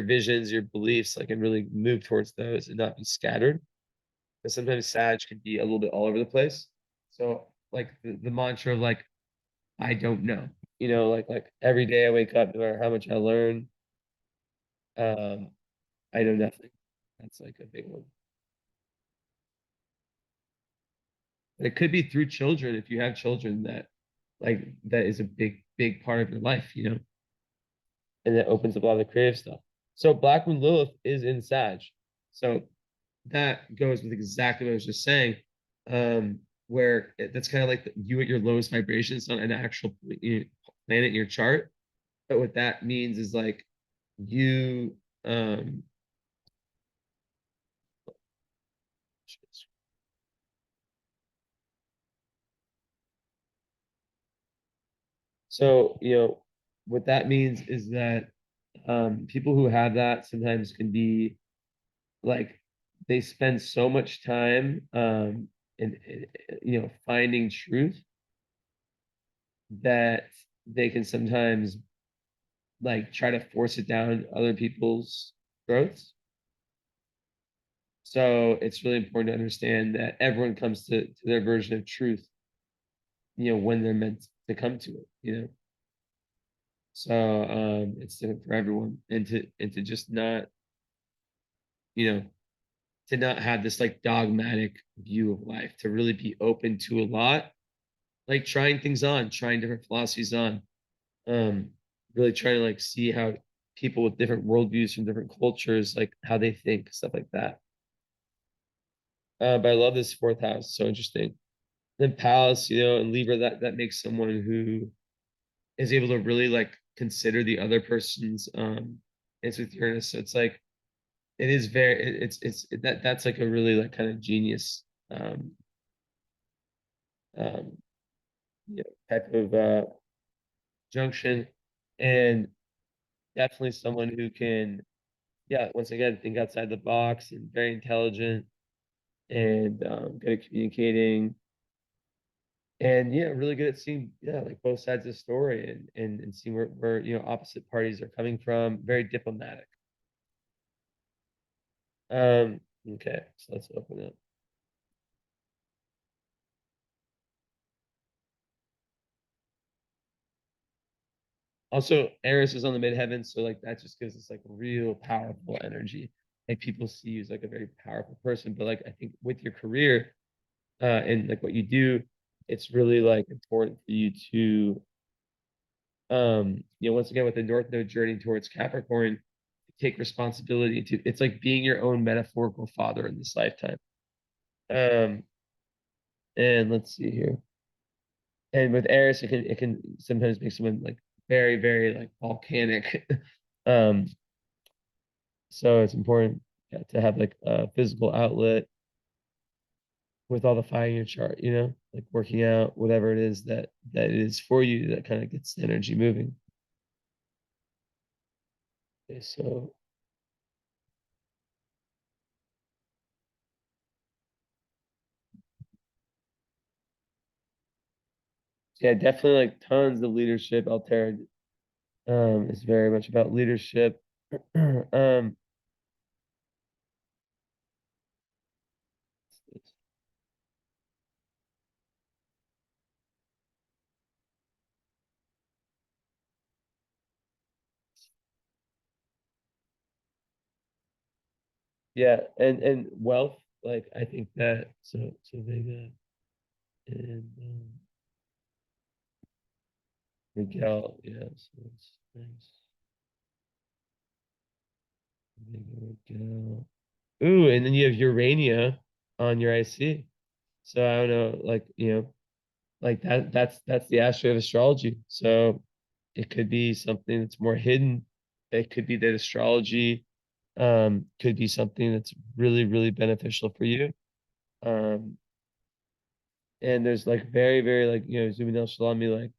visions, your beliefs, like and really move towards those and not be scattered. Because sometimes Sag can be a little bit all over the place. So like the mantra of like I don't know, like every day I wake up, no matter how much I learn, um, I know nothing. That's like a big one. And it could be through children if you have children that is a big part of your life, and that opens up a lot of the creative stuff. So Black Moon Lilith is in Sag. So that goes with exactly what I was just saying. That's kind of like you at your lowest vibration. It's not an actual planet in your chart, but what that means is like you um so what that means is that people who have that sometimes can be like they spend so much time in finding truth that they can sometimes like try to force it down other people's throats. So it's really important to understand that everyone comes to their version of truth, when they're meant to come to it, So it's different for everyone, and to just not, you know, to not have this like dogmatic view of life, to really be open to a lot, like trying things on, trying different philosophies on, um, really trying to like see how people with different worldviews from different cultures, like how they think, stuff like that. But I love this fourth house, so interesting. Then Palace, and Libra, that makes someone who is able to really like consider the other person's it's with Uranus. So it's like it is very that's like a really like kind of genius um um type of junction. And definitely someone who can, yeah, once again, think outside the box and very intelligent and good at communicating and yeah, really good at seeing yeah, like both sides of the story and seeing where opposite parties are coming from. Very diplomatic. Okay, so let's open up. Also, Eris is on the midheaven, so like that just gives us like real powerful energy. Like people see you as like a very powerful person, but like I think with your career and like what you do, it's really like important for you to once again with the North Node journey towards Capricorn, take responsibility to it's like being your own metaphorical father in this lifetime. Um, and let's see here. And with Eris, it can sometimes make someone like very, very like volcanic. um, so it's important yeah, to have like a physical outlet with all the fire in your chart, like working out, whatever it is that it is for you that kind of gets the energy moving. Okay, so yeah, definitely like tons of leadership. Altair is very much about leadership. um, yeah, and wealth, like I think that so Vega and Miguel, yeah, so it's nice. Vega, Miguel. Ooh, and then you have Urania on your IC. So I don't know, like like that's the astro of astrology. So it could be something that's more hidden. It could be that astrology could be something that's really, really beneficial for you. Um, and there's like very, very like Zumin al Shalami, like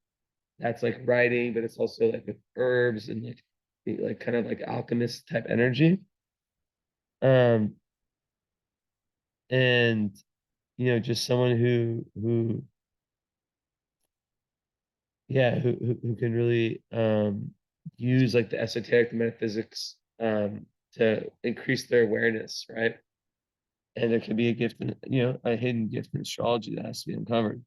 that's like writing, but it's also like with herbs and like like kind of like alchemist type energy. Um, and just someone who yeah, who can really use like the esoteric, the metaphysics to increase their awareness, right? And there can be a gift in, a hidden gift in astrology that has to be uncovered.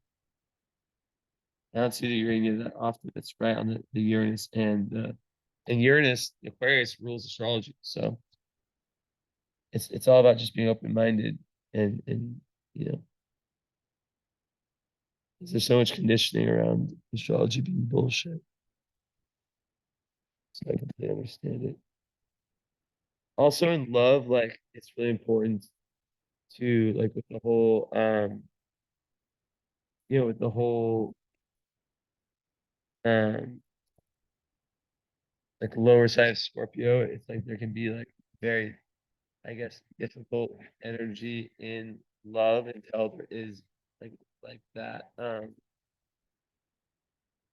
I don't see the Urania that often. It's right on the Uranus and Uranus, Aquarius rules astrology. So it's all about just being open minded and you know, 'cause there's so much conditioning around astrology being bullshit. So I completely understand it. Also in love, like it's really important to like with the whole with the whole um like lower side of Scorpio, it's like there can be like very, I guess, difficult energy in love until there is like that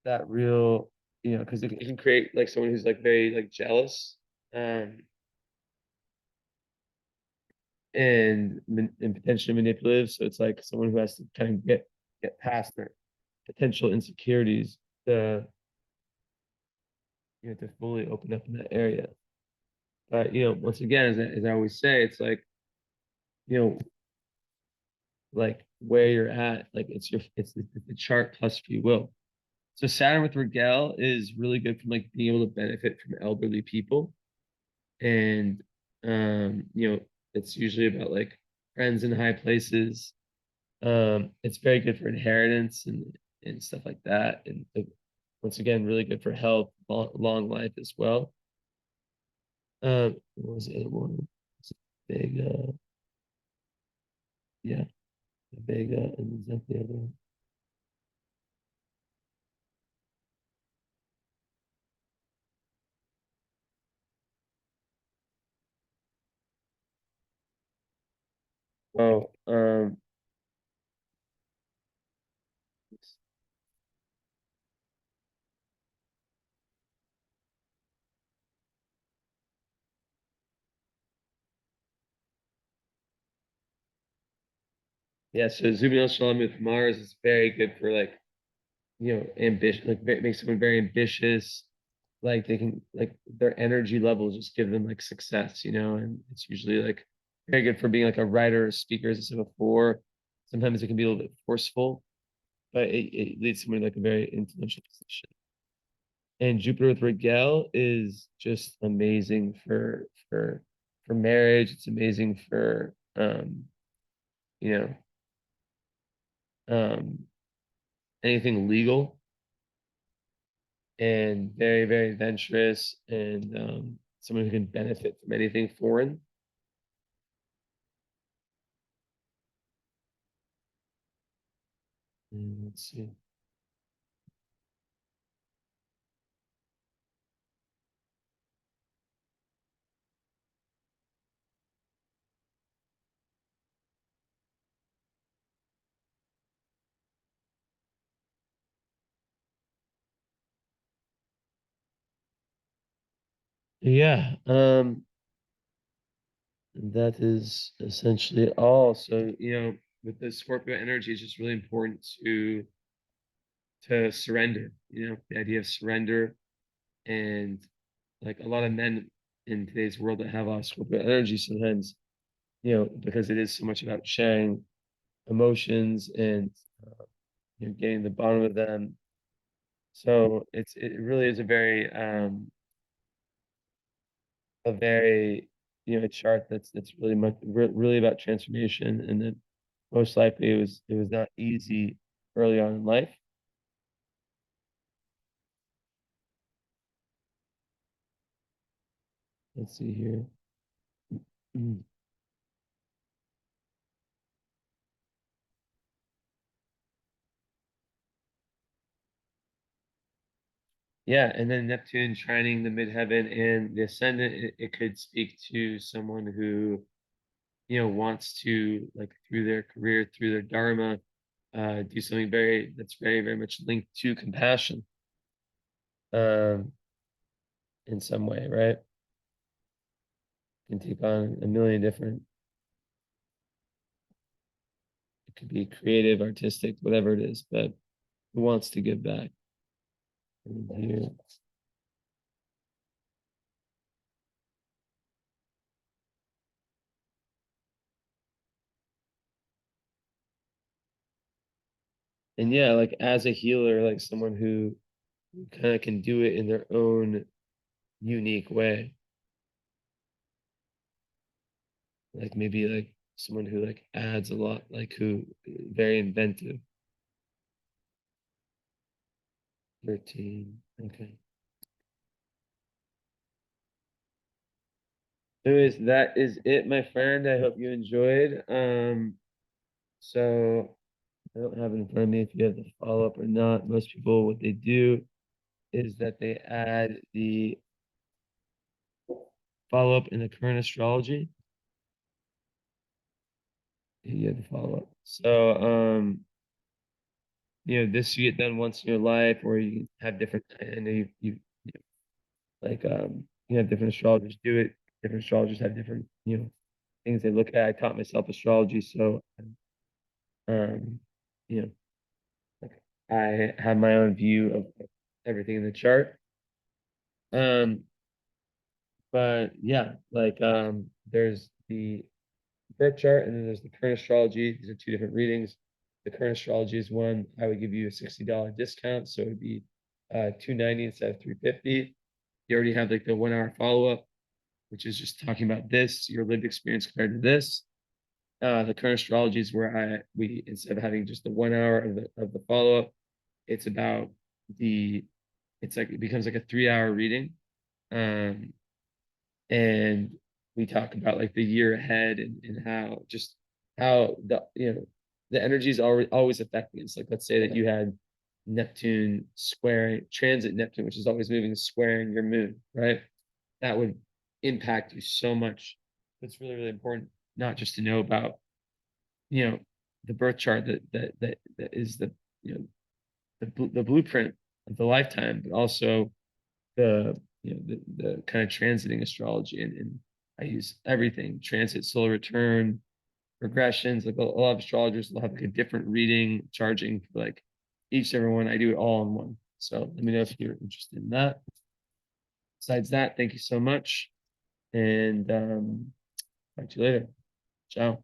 that real because it can create like someone who's like very like jealous um and potentially manipulative. So it's like someone who has to kind of get past their potential insecurities to to fully open up in that area. But once again, as I always say, it's like you know, like where you're at, like it's the chart plus free will. So Saturn with Regel is really good from like being able to benefit from elderly people, and it's usually about like friends in high places. It's very good for inheritance and stuff like that, and once again, really good for health, long life as well. What was the other one? It's big, yeah, big, and is that the other one? Oh, Yeah, so Zubin Shalom with Mars is very good for like, ambition, like makes someone very ambitious. Like they can like their energy levels just give them like success, and it's usually like very good for being like a writer or speaker, as I said before. Sometimes it can be a little bit forceful, but it leads someone to like a very influential position. And Jupiter with Rigel is just amazing for marriage. It's amazing for you know, um anything legal, and very, very adventurous, and someone who can benefit from anything foreign. Let's see. Yeah, that is essentially all. So, with the Scorpio energy, it's just really important to surrender, the idea of surrender. And like a lot of men in today's world that have a lot of Scorpio energy sometimes, because it is so much about sharing emotions and getting the bottom of them. So it really is a very a chart that's really much really about transformation, and that most likely it was not easy early on in life. Let's see here. Mm. Yeah, and then Neptune trining the midheaven and the ascendant, it could speak to someone who wants to, like, through their career, through their dharma, do something that's very, very much linked to compassion, um, in some way, right? Can take on a million different. It could be creative, artistic, whatever it is, but who wants to give back? And here, and yeah, like as a healer, like someone who kind of can do it in their own unique way, like maybe like someone who like adds a lot, like who very inventive. 13. Okay. Anyways, that is it, my friend. I hope you enjoyed. So I don't have it in front of me if you have the follow up or not. Most people, what they do is that they add the follow up in the current astrology. You have the follow up. So, this you get done once in your life, or you have different. I know like you have different astrologers do it. Different astrologers have different things they look at. I taught myself astrology, so um, you know, like I have my own view of everything in the chart. Um, but yeah, like there's the birth chart, and then there's the current astrology. These are two different readings. The current astrology is one I would give you a $60 discount, so it'd be 290 instead of 350. You already have like the 1 hour follow up, which is just talking about this, your lived experience compared to this. The current astrology is where we instead of having just the 1 hour of the follow up, it's about the it's like it becomes like a 3 hour reading. Um, and we talk about like the year ahead, and how the energy is always affecting us. Like let's say that you had Neptune squaring transit Neptune, which is always moving, squaring your moon, right? That would impact you so much. It's really, really important not just to know about, you know, the birth chart that is the blueprint of the lifetime, but also the kind of transiting astrology, and I use everything: transit, solar return, regressions, like a lot of astrologers will have like a different reading charging for like each every one. I do it all in one. So let me know if you're interested in that. Besides that, thank you so much. And talk to you later. Ciao.